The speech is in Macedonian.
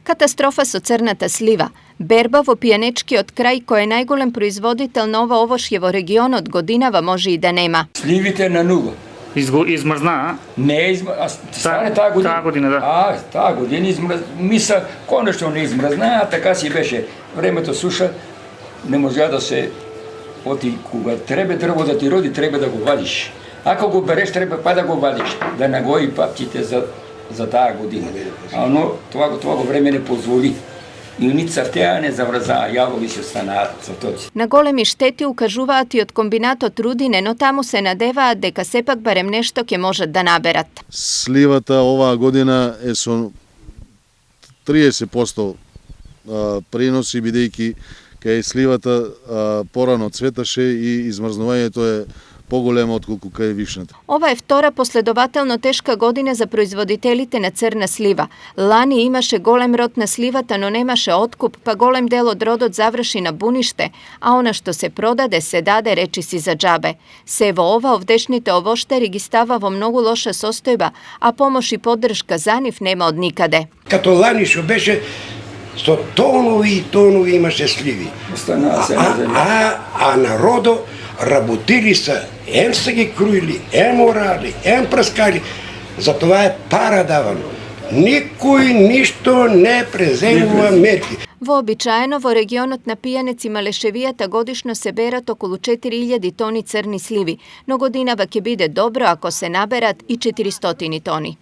Katastrofa su crnata sliva. Berba vo pijanečki od kraj koje je najgolem proizvoditelj Novo Ovošjevo region od godinava može i da nema. Sливите на нула. Измрзна, а? Не стане таа година. Таа година, да. Таа година мисля, конечно не измрзна, а така си беше. Времето суша, не можа да се оти кога треба дрво да ти роди, треба да го вадиш. Ако го береш, треба па да го вадиш, да нагои папчите за таа година. Но това го време не позволи. I ni crteja ne zavraza, javovi se ostaнаат цртоци. На големи штети укажуваат и од комбинатот Рудине, но таму се надеваат дека сепак барем нешто ќе можат да наберат. Сливата оваа година е со 30% приноси, бидејќи кај сливата порано цветаше и измрзнувањето е поголемо отколку кај вишната. Ова е втора последователно тешка година за производителите на црна слива. Лани имаше голем род на сливата, но немаше откуп, па голем дел од родот заврши на буниште, а она што се продаде се даде речи си за џабе. Сево ова овдешните овоштари ги става во многу лоша состојба, а помош и поддршка за нив нема од никаде. Като лани што беше со тонови и тонови имаше сливи. А народо работили са, ем са ги круили, ем орали, ем пръскали. Затова е пара давано. Никој ништо не преземува мерки. Вообичаено во регионот на Пијанец и Малешевијата годишно се берат околу 4000 тони црни сливи, но годинава ќе биде добро ако се наберат и 400 тони.